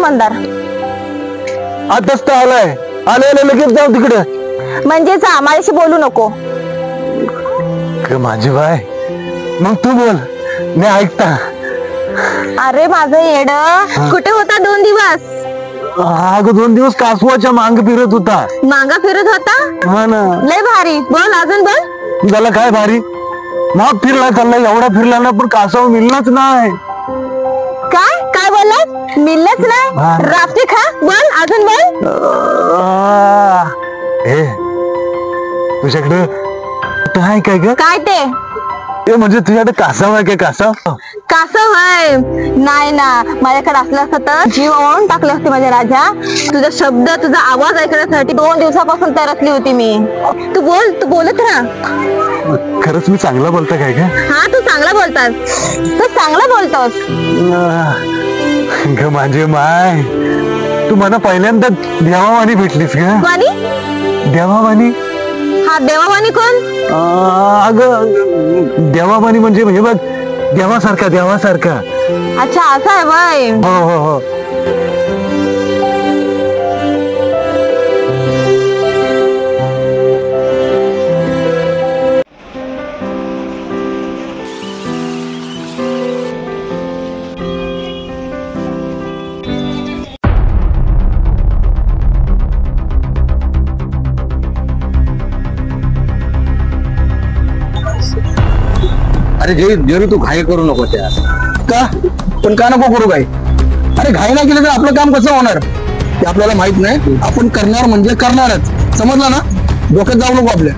जमानदार आताच तर आलाय, आलेलं लगेच जाऊ तिकडे. म्हणजे जा, माझ्याशी बोलू नको. माझी बाय, मग तू बोल, मी ऐकता. अरे माझं येड, कुठे होता 2 दिवस? अगं 2 दिवस कासवाच्या मांग फिरत होता. मांगा फिरत होता? हा ना. लय भारी. बोल, अजून बोल. झालं काय भारी? मग फिरला चालला, एवढा फिरला ना, पण कासव मिळलाच नाही. काय काय बोललास? मिळलंच नाही? राफ्ती खा. बोल, अजून बोल. तुझ्याकडे काय काय ग? काय ते? म्हणजे तुझ्याकडे कासव आहे काय? कासव कासव आहे? नाही ना, माझ्याकडे असलं असतं तर जीव ओळून टाकले असते माझ्या राजा. तुझा शब्द, तुझा आवाज ऐकण्यासाठी 2 दिवसापासून तरसली होती मी. तू बोल, तू बोलत राहा. खरंच मी चांगला बोलता काय का? हा, तू चांगला बोलतास, तू चांगला बोलतोस. ग माझे माय, तू मला पहिल्यांदा देवावानी भेटलीस ग. वाणी? देवावानी? हा, देवावानी कोण? अगं देवावानी म्हणजे हे बघ, देवासारखा, देवासारखा. अच्छा, असं आहे बाय. हो हो हो. अरे जरी तू घाई करू नको त्या का, पण का नको करू घाई? अरे घाई नाही केलं तर आपलं काम कसं होणार ते आपल्याला माहित नाही. आपण करणार म्हणजे करणारच, समजलं ना? डोक्यात जाऊ नको आपल्या.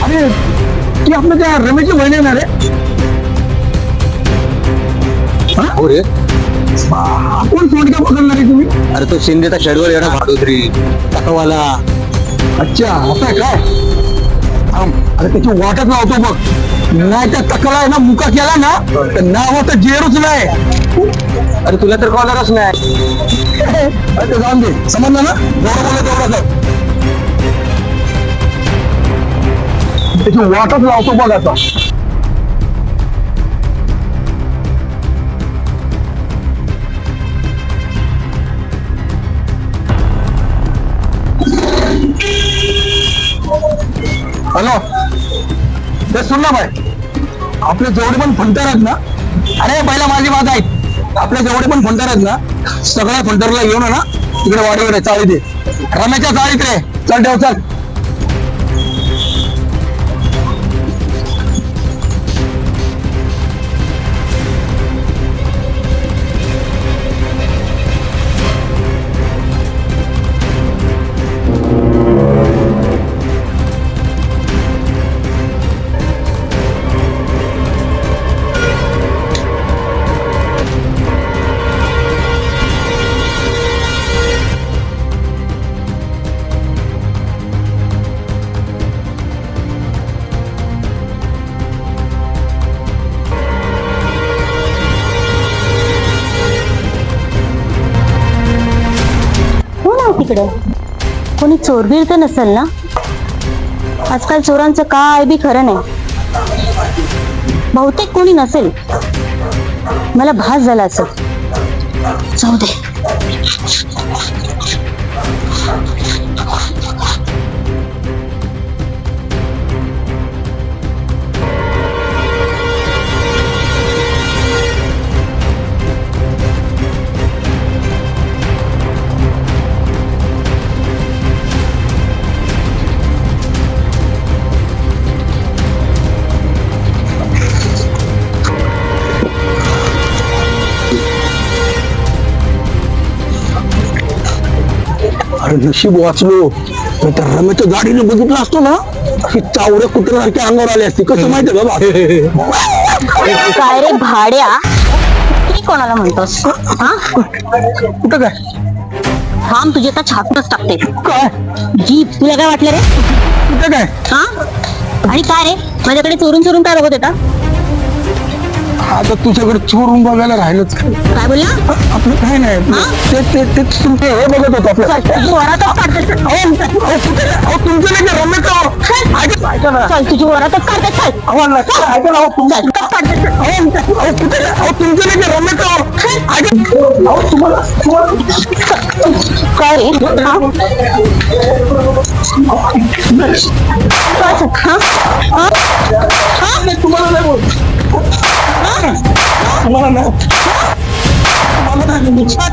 अरे ती आपल्या त्या रमेशची बहीण येणार आहे. हो रे, कोण सोडक्या पकडणार आहे तुम्ही? अरे तो शिंदेचा शेडवर येणार भाडोत्री टकावाला. अच्छा, असं आहे काय? अरे त्याची वाटच लावतो बघ. नाही त्या टकला आहे ना, मुका केला ना तर नाव तर जेरूच नाही. अरे तुला तर कॉलरच नाही. अरे जाऊन दे, समजलं ना? जेवढं बोलत तेवढं कर. त्याची वाटच लावतो बघ आता. हॅलो, ते सुन ना बाय, आपले जेवढे पण फंटर आहेत ना, अरे पहिला माझी बात आहेत. आपले जेवढे पण फंटर आहेत ना, सगळ्या फंटरला घेऊन ना तिकडे वाडीकडे चाळीत ये. रमेशच्या चाळीत रे. चल ठेव, चल. तिकडे कोणी चोरबीर तर नसेल ना? आजकाल चोरांचं काय बी खरं नाही. बहुतेक कोणी नसेल, मला भास झाला असं. जाऊ दे. अरे नशीब वाचलो, तर रमेशच्या गाडीने बघितलं असतो ना, अशी चावड्या कुत्र्यासारखी अंगावर आली असती. कसं माहिती बाबा? काय रे भाड्या, कोणाला म्हणतोस? कुठं काय? थांब, तुझे आता छापूनच टाकते. काय जीप, तुला काय वाटलं रे? कुठं काय? हा, आणि काय रे, माझ्याकडे चोरून चोरून काय बघत होता? आता तुझ्याकडे चोरून बघायला राहिलंच काय? काय बोलला? आपलं काय नाही ते तुमचे हे बघत होतो आपलं तुझी वरातच काढते. तुमचं नाही का रमेश राव? ऐका ना चल तुझी वरातच काढते. चल ऐका ना चल कप काढते. तुमचं नाही का रमेश राव? तुम्हाला काय रे? हा? हा? हा? हा? तुम्हाला नाही बोल तुम्हाला नाही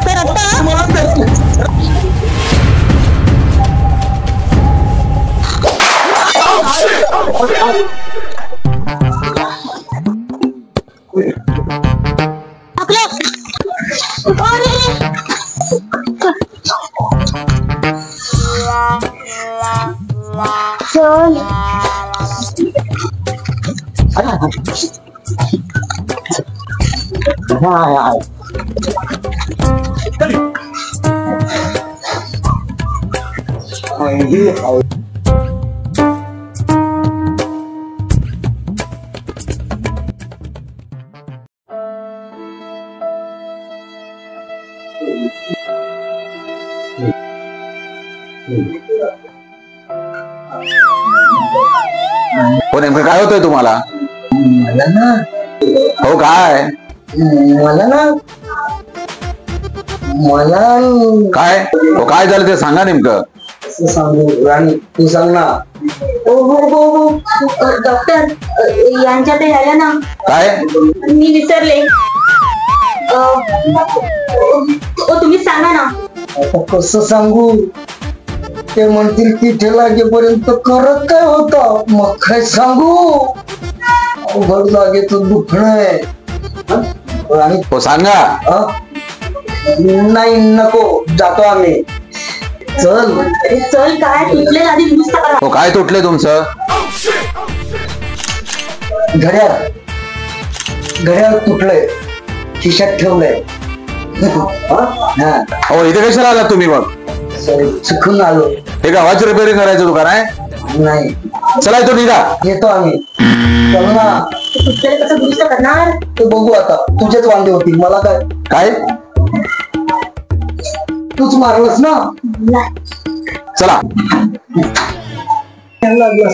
तर आता आपलं चल हो नेमकं काय होतंय तुम्हाला? मला ना हो काय मला ना मला काय हो काय झालं ते सांगा नेमकं. सांगू राणी तू सांग ना. हो डॉक्टर यांच्या ते झालं ना काय मी विसरले. तुम्ही सांगा ना. आता कसं सांगू ते म्हणतील तिथे लागेपर्यंत करत काय होता मग काय सांगू अवघड जागेचं दुखणं आहे आणि हो सांगा. नाही नको जातो आम्ही चल चल काय तुटले आधी दुरुस्त करा. हो काय तुटले तुमचं? घड्याळ घड्याळ तुटलंय खिशात ठेवलंय. हा हो इथे कशाला आलात तुम्ही मग? सॉरी चुकून आलो. हे गावाची रिपेअरिंग करायचं दुकान आहे? नाही चला इथून निघा. येतो आम्ही चल ना. तुटलेले कसं दुरुस्त करणार? ते बघू आता तुझेच वांदे होतील मला काय काय तूच मारलंस ना. चला लागलं